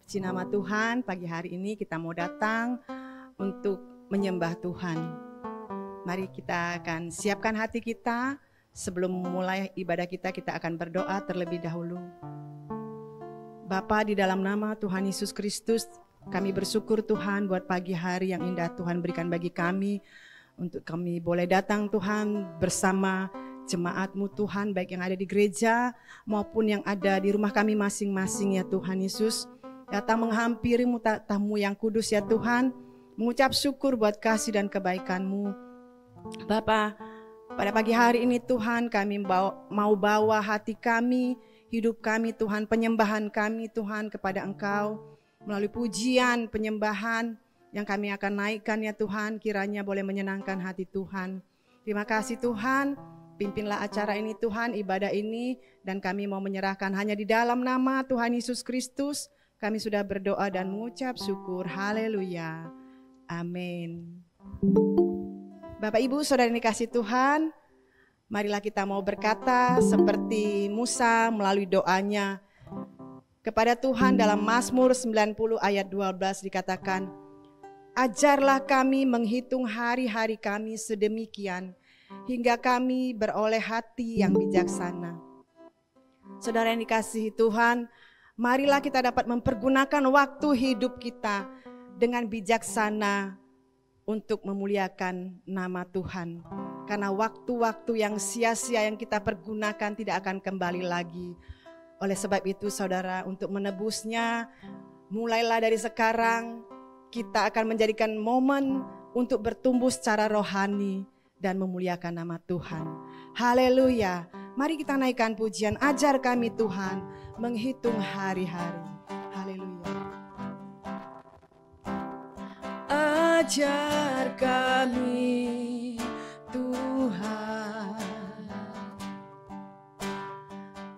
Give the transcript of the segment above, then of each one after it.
Puji nama Tuhan, pagi hari ini kita mau datang untuk menyembah Tuhan. Mari kita akan siapkan hati kita. Sebelum mulai ibadah kita akan berdoa terlebih dahulu. Bapa, di dalam nama Tuhan Yesus Kristus, kami bersyukur Tuhan buat pagi hari yang indah Tuhan berikan bagi kami. Untuk kami boleh datang Tuhan bersama jemaat-Mu Tuhan, baik yang ada di gereja maupun yang ada di rumah kami masing-masing ya Tuhan Yesus. Datang menghampiri-Mu tamu yang kudus ya Tuhan, mengucap syukur buat kasih dan kebaikan-Mu. Bapa, pada pagi hari ini Tuhan kami mau bawa hati kami, hidup kami Tuhan, penyembahan kami Tuhan kepada Engkau. Melalui pujian, penyembahan yang kami akan naikkan ya Tuhan, kiranya boleh menyenangkan hati Tuhan. Terima kasih Tuhan, pimpinlah acara ini Tuhan, ibadah ini, dan kami mau menyerahkan hanya di dalam nama Tuhan Yesus Kristus. Kami sudah berdoa dan mengucap syukur. Haleluya. Amin. Bapak Ibu Saudara yang dikasih Tuhan, marilah kita mau berkata seperti Musa melalui doanya kepada Tuhan dalam Mazmur 90 ayat 12 dikatakan, ajarlah kami menghitung hari-hari kami sedemikian, hingga kami beroleh hati yang bijaksana. Saudara yang dikasihi Tuhan, marilah kita dapat mempergunakan waktu hidup kita dengan bijaksana untuk memuliakan nama Tuhan. Karena waktu-waktu yang sia-sia yang kita pergunakan tidak akan kembali lagi. Oleh sebab itu saudara, untuk menebusnya, mulailah dari sekarang kita akan menjadikan momen untuk bertumbuh secara rohani dan memuliakan nama Tuhan. Haleluya. Mari kita naikkan pujian, ajar kami Tuhan menghitung hari-hari. Haleluya. Ajar kami Tuhan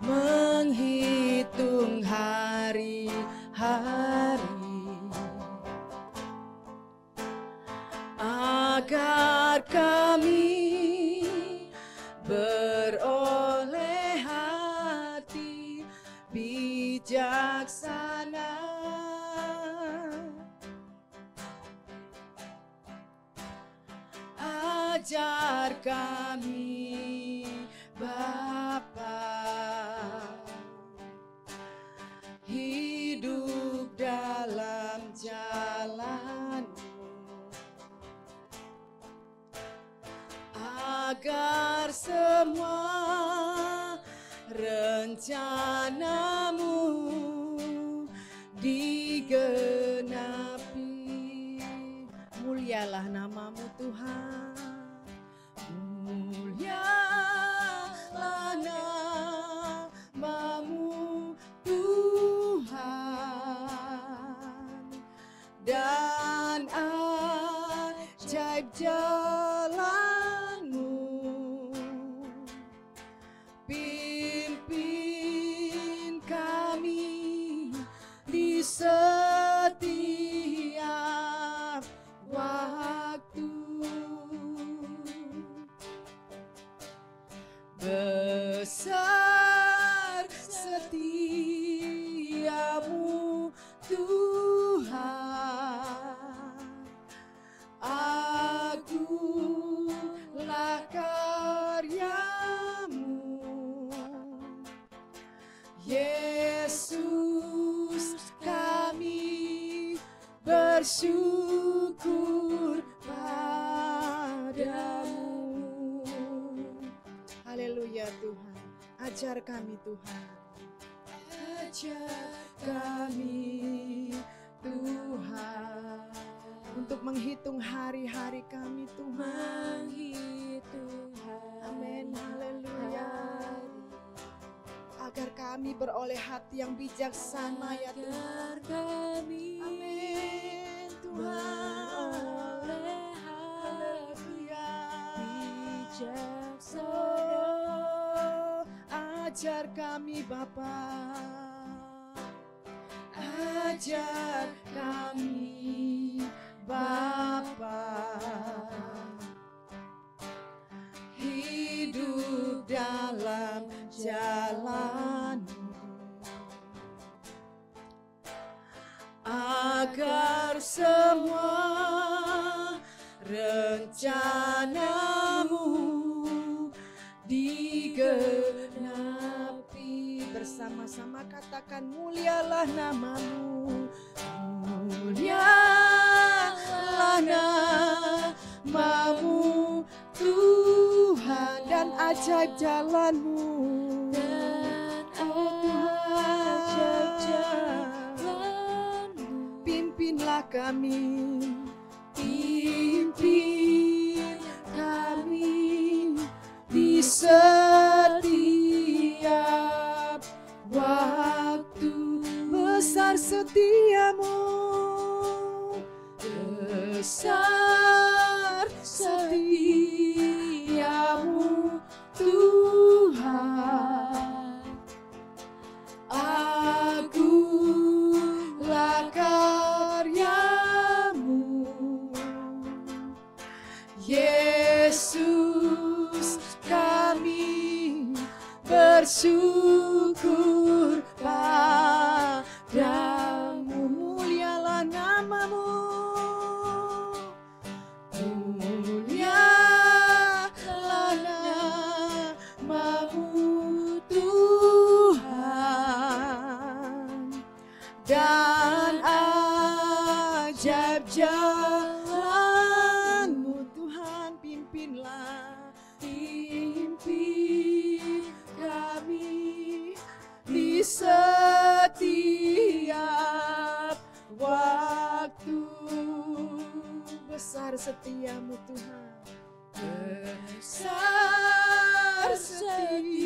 menghitung hari-hari, agar kami beroleh hati bijaksana. Ajar kami Bapa hidup dalam jalan-Mu, agar semua rencana-Mu digenapi. Mulialah nama-Mu Tuhan, mulialah nama-Mu Tuhan, dan ajaib jalan-Mu. Pimpin kami di setiap waktu. Besar setiamu Tuhan, agunglah karya-Mu. Yesus, kami bersyukur padamu. Haleluya Tuhan, ajar kami Tuhan, ajar kami Tuhan, untuk menghitung hari-hari kami Tuhan. Amin, haleluya. Agar kami beroleh hati yang bijaksana ya Tuhan. Amin Tuhan. Haleluya. Oh, ajar kami Bapa, ajar kami Bapa, hidup dalam jalan-Mu, agar semua rencanamu digenapi. Bersama-sama katakan, mulialah namamu, mulialah namamu Tuhan, dan ajaib jalanmu, pimpinlah kami, pimpin kami di setiap waktu. Besar setiamu, besar setiamu Tuhan. Agunglah karyamu, Yesus, kami bersyukur padamu. Mulialah namamu, mulialah namamu Tuhan, dan ajaib jalanmu Tuhan. Pimpinlah, pimpin kami di setiap waktu. Besar setiamu Tuhan, besar setiamu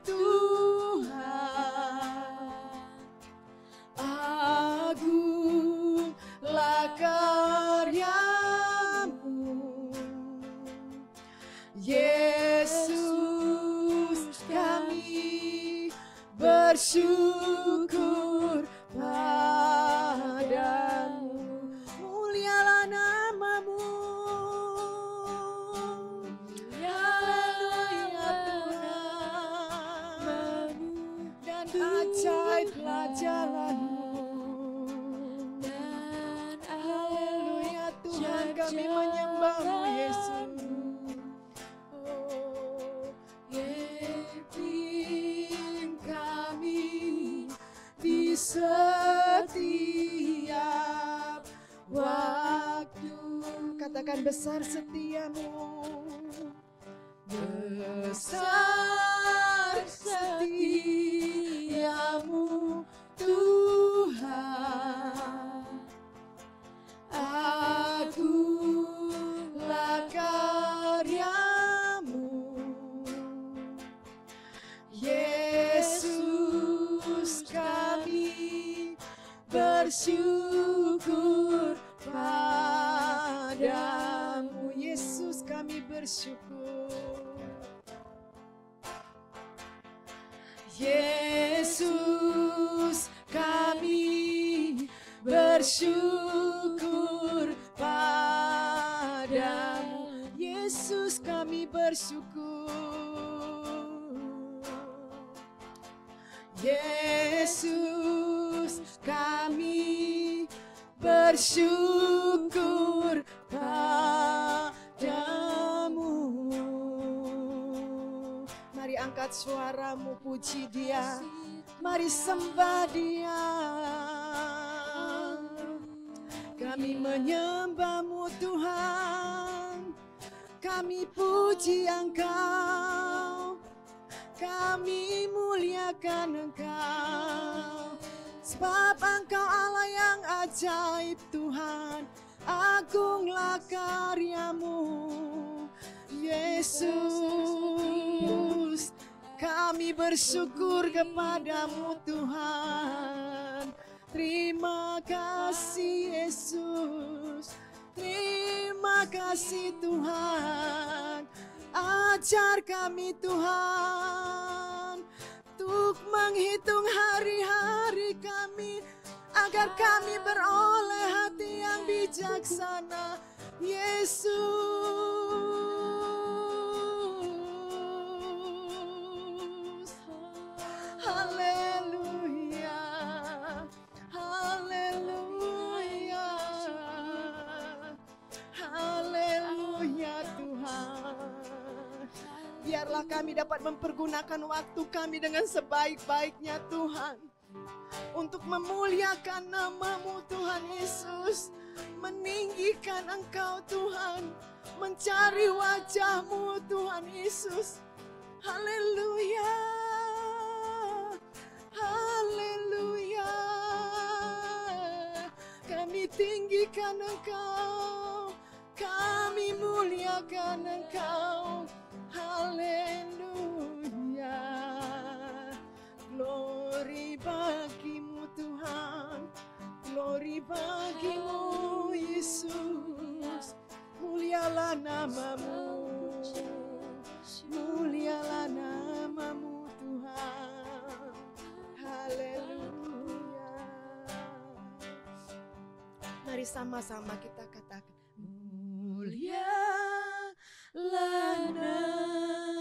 Tuhan. Agunglah karyamu, Yesus, kami bersyukur padamu. Mulialah namamu, mulialah Tuhan, dan ajaiblah jalanmu. Dan haleluya Tuhan, kami menyembahmu Yesus. Pimpin kami di setiap waktu. Katakan, besar setiamu, besar setiamu Tuhan. Agunglah karyamu, Yesus, kami bersyukur padamu. Yesus, kami bersyukur. Yesus, kami bersyukur padamu. Yesus, kami bersyukur. Yesus, kami bersyukur padamu. Mari angkat suaramu, puji Dia. Mari sembah Dia. Kami menyembah-Mu Tuhan, kami puji Engkau, kami muliakan Engkau, sebab Engkau Allah yang ajaib Tuhan. Agunglah karya-Mu Yesus, kami bersyukur kepadamu Tuhan. Terima kasih Yesus, terima kasih Tuhan. Ajar kami Tuhan untuk menghitung hari-hari kami, agar kami beroleh hati yang bijaksana. Yesus, haleluya, Biarlah kami dapat mempergunakan waktu kami dengan sebaik-baiknya Tuhan, untuk memuliakan nama-Mu Tuhan Yesus, meninggikan Engkau Tuhan, mencari wajah-Mu Tuhan Yesus. Haleluya, haleluya. Kami tinggikan Engkau, kami muliakan Engkau. Haleluya. Glory bagi-Mu Tuhan, glory bagi-Mu Yesus. Mulialah nama-Mu, mulialah nama-Mu Tuhan. Haleluya. Mari sama-sama kita katakan, mulialah nama-Mu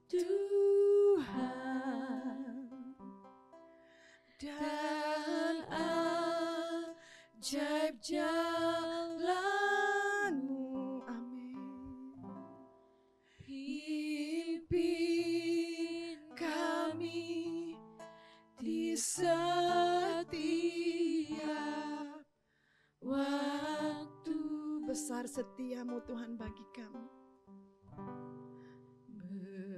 Tuhan, dan ajaib jalan-Mu. Amin. Pimpin kami di setiap waktu. Besar setiamu Tuhan bagi kami.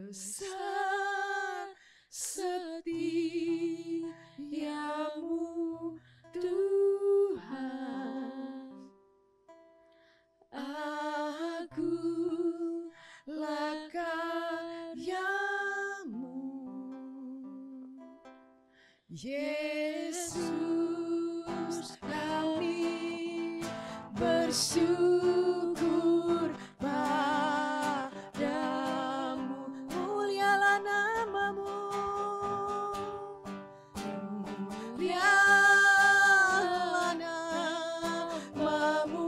Besar setiamu Tuhan, agunglah karya-Mu. Yesus, kami bersyukur padamu. Mulialah nama-Mu, mulialah nama-Mu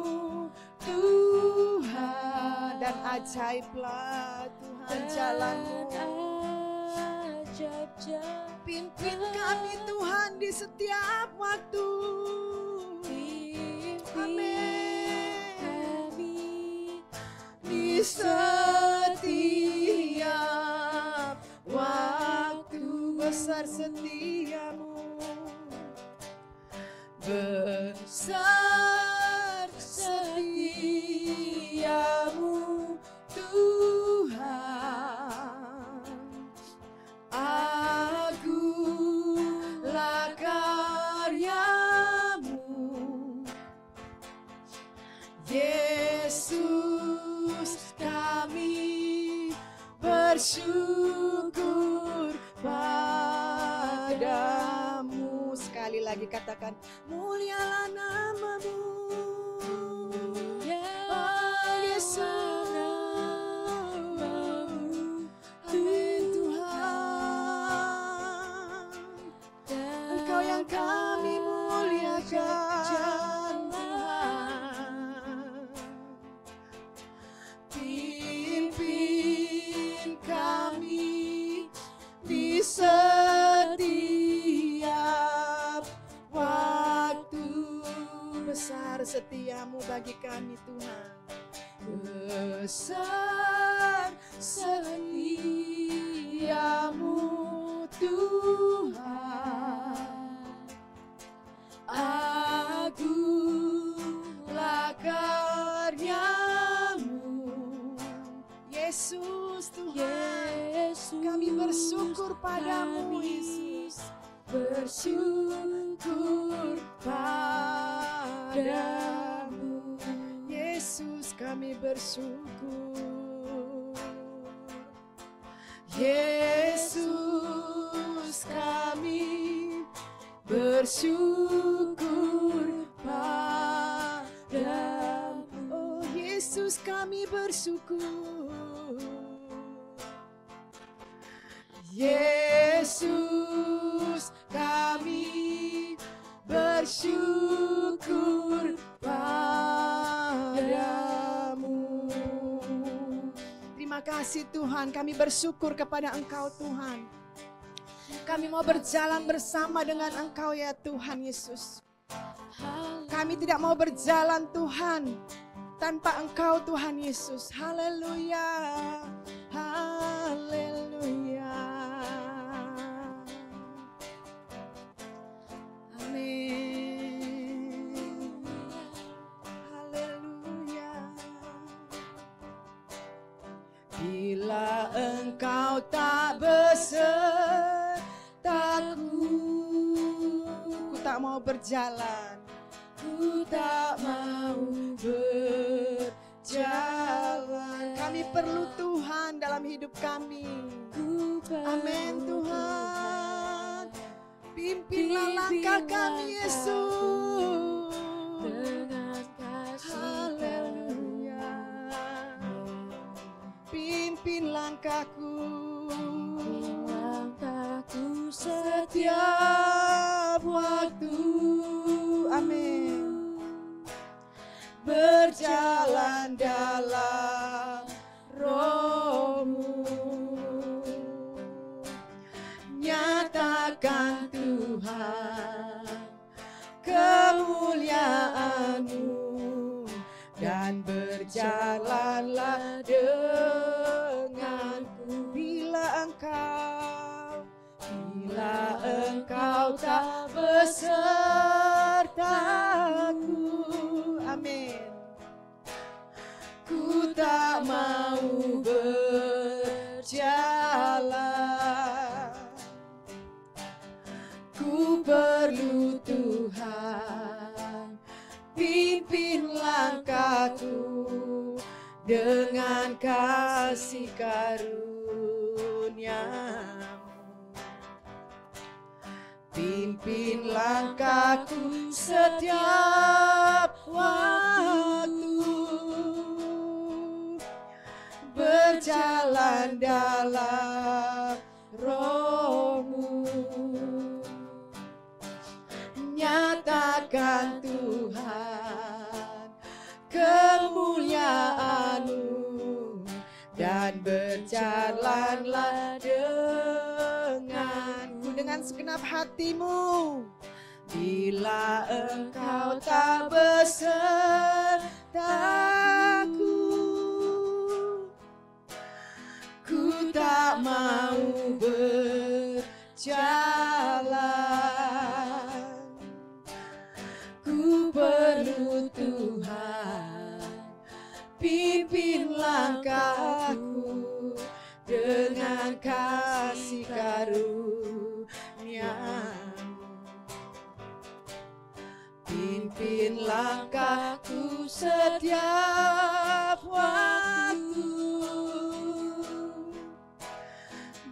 Tuhan, dan ajaiblah Tuhan jalan-Mu. Pimpin kami Tuhan di setiap waktu. Amin. Di setiap waktu. Besar setiamu, besar setiamu Tuhan, agunglah karya-Mu. Yesus, kami bersyukur padamu. Sekali lagi katakan, mulialah nama-Mu, oh Yesus. Amin Tuhan, Engkau yang kami muliakan Tuhan. Pimpin kami di setiap waktu. Besar setiamu bagi kami Tuhan, besar setiamu Tuhan, agunglah karya-Mu. Yesus Tuhan, kami bersyukur padamu Yesus, bersyukur padamu Yesus, kami bersyukur. Yesus, kami bersyukur padamu. Oh Yesus, kami bersyukur. Yesus, kami bersyukur padamu. Terima kasih Tuhan, kami bersyukur kepada Engkau Tuhan. Kami mau berjalan bersama dengan Engkau ya Tuhan Yesus. Kami tidak mau berjalan Tuhan tanpa Engkau Tuhan Yesus. Haleluya, haleluya. Amin. Haleluya. Bila Engkau tak besertaku, ku tak mau berjalan, ku tak mau berjalan. Kami perlu Tuhan dalam hidup kami. Amin Tuhan. Pimpinlah langkah kami Yesus dengan kasih. Haleluya. Pimpin langkahku setiap waktu. Amin. Berjalan dalam Roh-Mu, nyatakan Tuhan kemuliaan-Mu, dan berjalanlah denganku. Bila Engkau tak besertaku, amin, ku tak mau berjalan. Ku perlu Tuhan, pimpin langkahku dengan kasih karunia-Mu. Pimpin langkahku setiap waktu, berjalan dalam Roh-Mu, nyatakan Tuhan kemuliaan-Mu, dan berjalanlah denganku dengan segenap hatimu. Bila Engkau tak besertaku, ku tak mau berjalan. Ku perlu Tuhan, pimpin langkahku dengan kasih karunia-Mu. Pimpin langkahku setiap waktu,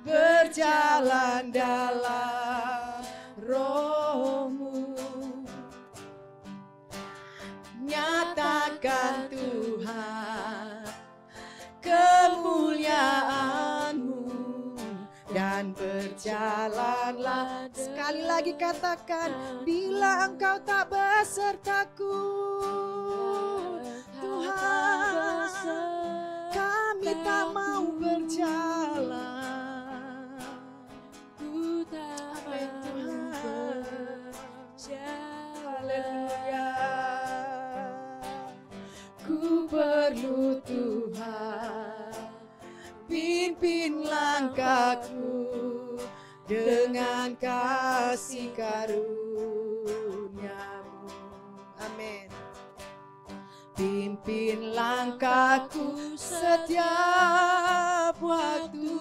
berjalan dalam Roh-Mu, nyatakan Tuhan kemuliaan-Mu, dan berjalanlah. Sekali lagi katakan, bila Engkau tak besertaku, Tuhan, kami tak mau berjalan. Amin Tuhan. Haleluya. Ku perlu Tuhan, pimpin langkahku dengan kasih karunia-Mu. Amin. Pimpin langkahku setiap waktu,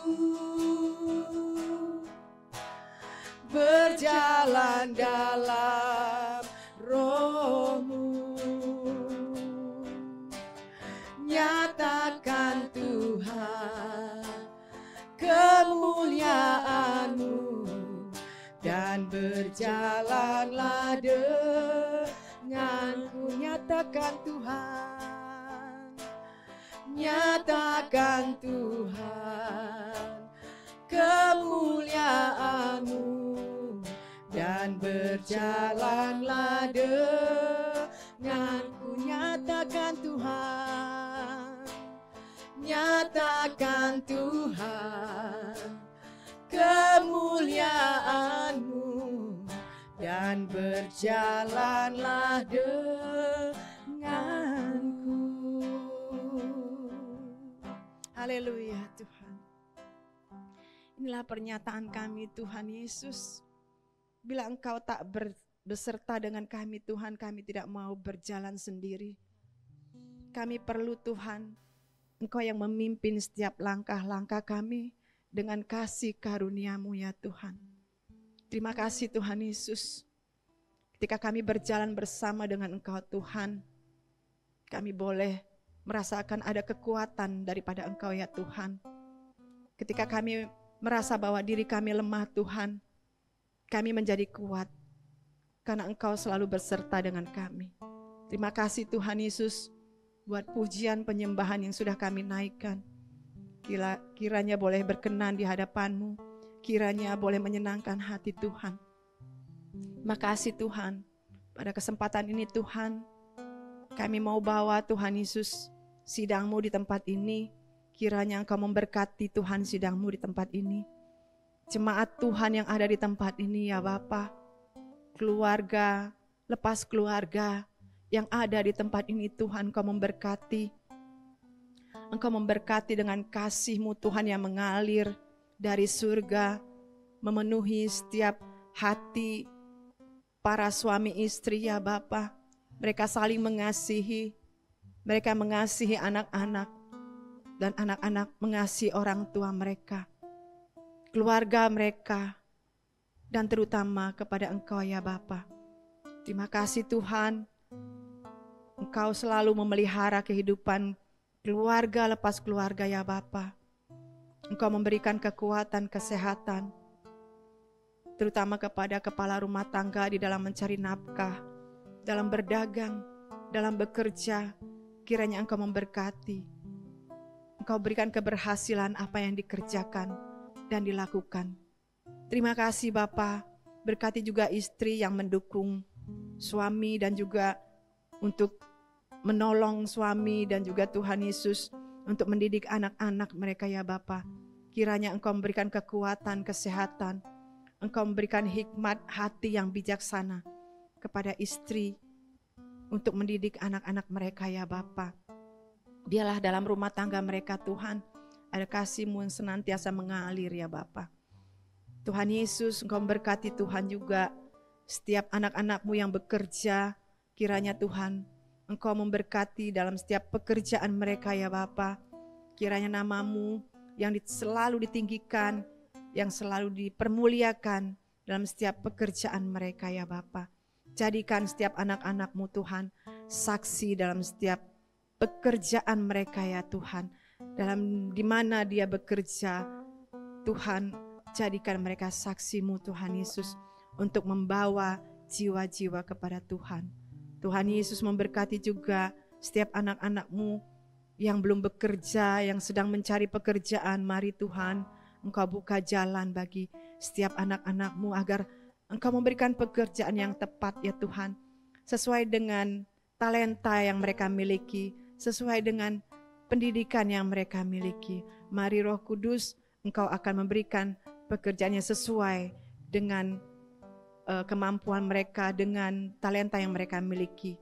berjalan dalam Roh-Mu, nyatakan Tuhan kemuliaan-Mu, dan berjalanlah denganku. Nyatakan Tuhan, nyatakan Tuhan kemuliaan-Mu, dan berjalanlah denganku. Nyatakan Tuhan, nyatakan Tuhan kemuliaan-Mu, dan berjalanlah denganku. Haleluya Tuhan. Inilah pernyataan kami Tuhan Yesus. Bila Engkau tak beserta dengan kami Tuhan, kami tidak mau berjalan sendiri. Kami perlu Tuhan, Engkau yang memimpin setiap langkah-langkah kami dengan kasih karunia-Mu ya Tuhan. Terima kasih Tuhan Yesus. Ketika kami berjalan bersama dengan Engkau Tuhan, kami boleh merasakan ada kekuatan daripada Engkau ya Tuhan. Ketika kami merasa bahwa diri kami lemah Tuhan, kami menjadi kuat karena Engkau selalu berserta dengan kami. Terima kasih Tuhan Yesus buat pujian penyembahan yang sudah kami naikkan. Kiranya boleh berkenan di hadapan-Mu, kiranya boleh menyenangkan hati Tuhan. Makasih Tuhan, pada kesempatan ini Tuhan, kami mau bawa Tuhan Yesus sidang-Mu di tempat ini. Kiranya Engkau memberkati Tuhan sidang-Mu di tempat ini. Jemaat Tuhan yang ada di tempat ini ya Bapa, keluarga, lepas keluarga yang ada di tempat ini Tuhan, Engkau memberkati. Engkau memberkati dengan kasih-Mu Tuhan yang mengalir dari surga, memenuhi setiap hati para suami istri ya Bapa. Mereka saling mengasihi, mereka mengasihi anak-anak, dan anak-anak mengasihi orang tua mereka, keluarga mereka, dan terutama kepada Engkau ya Bapa. Terima kasih Tuhan, Engkau selalu memelihara kehidupan keluarga lepas keluarga ya Bapa. Engkau memberikan kekuatan, kesehatan, terutama kepada kepala rumah tangga di dalam mencari nafkah, dalam berdagang, dalam bekerja. Kiranya Engkau memberkati. Engkau berikan keberhasilan apa yang dikerjakan dan dilakukan. Terima kasih Bapa. Berkati juga istri yang mendukung suami dan juga untuk menolong suami dan juga Tuhan Yesus untuk mendidik anak-anak mereka ya Bapa. Kiranya Engkau memberikan kekuatan, kesehatan. Engkau memberikan hikmat hati yang bijaksana kepada istri untuk mendidik anak-anak mereka ya Bapa. Biarlah dalam rumah tangga mereka Tuhan, ada kasih-Mu yang senantiasa mengalir ya Bapa. Tuhan Yesus, Engkau memberkati Tuhan juga setiap anak-anak-Mu yang bekerja. Kiranya Tuhan, Engkau memberkati dalam setiap pekerjaan mereka ya Bapa. Kiranya nama-Mu yang selalu ditinggikan, yang selalu dipermuliakan dalam setiap pekerjaan mereka ya Bapa. Jadikan setiap anak-anak-Mu Tuhan saksi dalam setiap pekerjaan mereka ya Tuhan. Dalam di mana dia bekerja, Tuhan jadikan mereka saksi-Mu Tuhan Yesus untuk membawa jiwa-jiwa kepada Tuhan. Tuhan Yesus memberkati juga setiap anak-anak-Mu yang belum bekerja, yang sedang mencari pekerjaan. Mari Tuhan, Engkau buka jalan bagi setiap anak-anak-Mu agar Engkau memberikan pekerjaan yang tepat ya Tuhan, sesuai dengan talenta yang mereka miliki, sesuai dengan pendidikan yang mereka miliki. Mari Roh Kudus, Engkau akan memberikan pekerjaan yang sesuai dengan kemampuan mereka, dengan talenta yang mereka miliki.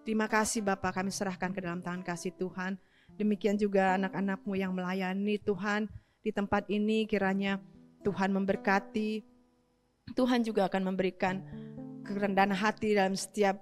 Terima kasih Bapa, kami serahkan ke dalam tangan kasih Tuhan. Demikian juga anak-anak-Mu yang melayani Tuhan di tempat ini, kiranya Tuhan memberkati. Tuhan juga akan memberikan kerendahan hati dalam setiap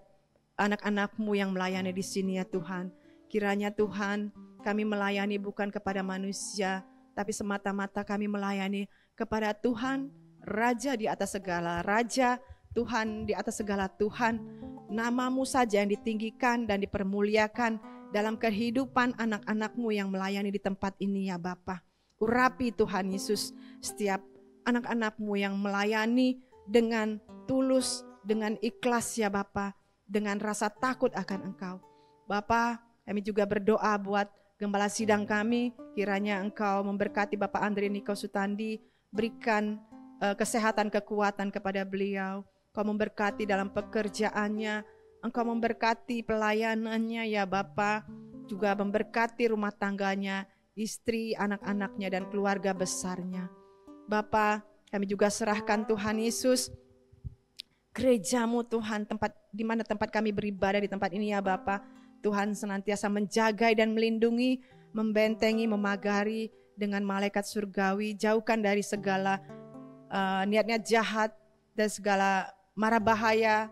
anak-anak-Mu yang melayani di sini ya Tuhan. Kiranya Tuhan, kami melayani bukan kepada manusia, tapi semata-mata kami melayani kepada Tuhan, Raja di atas segala Raja, Tuhan di atas segala Tuhan. Nama-Mu saja yang ditinggikan dan dipermuliakan dalam kehidupan anak-anak-Mu yang melayani di tempat ini ya Bapa. Urapi Tuhan Yesus setiap anak-anak-Mu yang melayani dengan tulus, dengan ikhlas ya Bapa, dengan rasa takut akan Engkau. Bapa, kami juga berdoa buat gembala sidang kami, kiranya Engkau memberkati Bapak Andre Niko Sutandi, berikan kesehatan, kekuatan kepada beliau. Engkau memberkati dalam pekerjaannya, Engkau memberkati pelayanannya ya Bapa, juga memberkati rumah tangganya, istri, anak-anaknya dan keluarga besarnya. Bapa, kami juga serahkan Tuhan Yesus, gereja-Mu Tuhan, tempat di mana tempat kami beribadah di tempat ini ya Bapa. Tuhan senantiasa menjaga dan melindungi, membentengi, memagari dengan malaikat surgawi. Jauhkan dari segala niat-niat jahat, dan segala mara bahaya,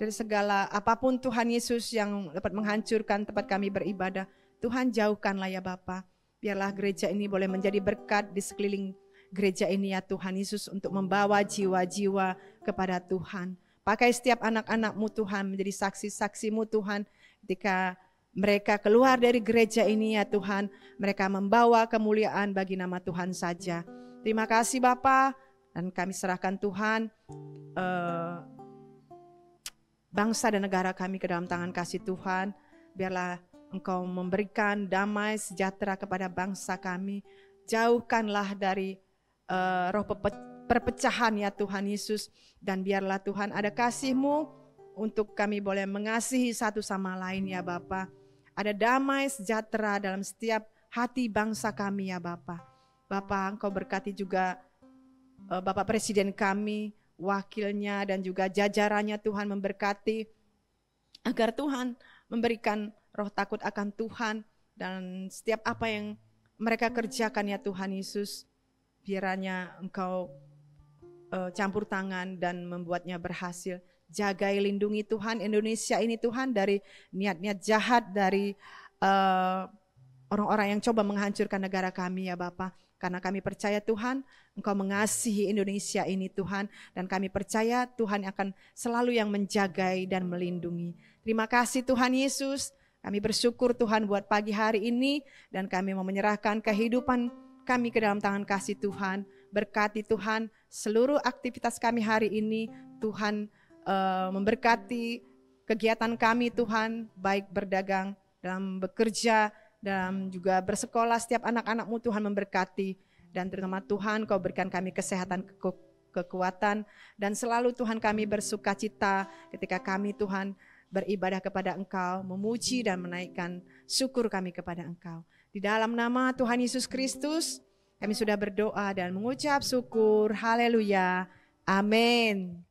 dari segala apapun Tuhan Yesus yang dapat menghancurkan tempat kami beribadah. Tuhan jauhkanlah ya Bapa. Biarlah gereja ini boleh menjadi berkat di sekeliling gereja ini ya Tuhan Yesus, untuk membawa jiwa-jiwa kepada Tuhan. Pakai setiap anak-anak-Mu Tuhan menjadi saksi-saksi-Mu Tuhan, ketika mereka keluar dari gereja ini ya Tuhan, mereka membawa kemuliaan bagi nama Tuhan saja. Terima kasih Bapa, dan kami serahkan Tuhan bangsa dan negara kami ke dalam tangan kasih Tuhan. Biarlah Engkau memberikan damai sejahtera kepada bangsa kami. Jauhkanlah dari roh perpecahan ya Tuhan Yesus. Dan biarlah Tuhan ada kasih-Mu untuk kami boleh mengasihi satu sama lain ya Bapa. Ada damai sejahtera dalam setiap hati bangsa kami ya Bapa. Bapa, Engkau berkati juga Bapak Presiden kami, wakilnya dan juga jajarannya. Tuhan memberkati agar Tuhan memberikan roh takut akan Tuhan, dan setiap apa yang mereka kerjakan ya Tuhan Yesus, biarnya Engkau campur tangan dan membuatnya berhasil. Jagai, lindungi Tuhan Indonesia ini Tuhan dari niat-niat jahat, dari orang-orang yang coba menghancurkan negara kami ya Bapa. Karena kami percaya Tuhan, Engkau mengasihi Indonesia ini Tuhan, dan kami percaya Tuhan akan selalu yang menjagai dan melindungi. Terima kasih Tuhan Yesus, kami bersyukur Tuhan buat pagi hari ini, dan kami mau menyerahkan kehidupan kami ke dalam tangan kasih Tuhan. Berkati Tuhan seluruh aktivitas kami hari ini, Tuhan memberkati kegiatan kami Tuhan, baik berdagang, dalam bekerja, dan juga bersekolah, setiap anak-anak-Mu Tuhan memberkati. Dan terutama Tuhan Kau berikan kami kesehatan, kekuatan, dan selalu Tuhan kami bersuka cita ketika kami Tuhan beribadah kepada Engkau, memuji dan menaikkan syukur kami kepada Engkau. Di dalam nama Tuhan Yesus Kristus kami sudah berdoa dan mengucap syukur. Haleluya. Amin.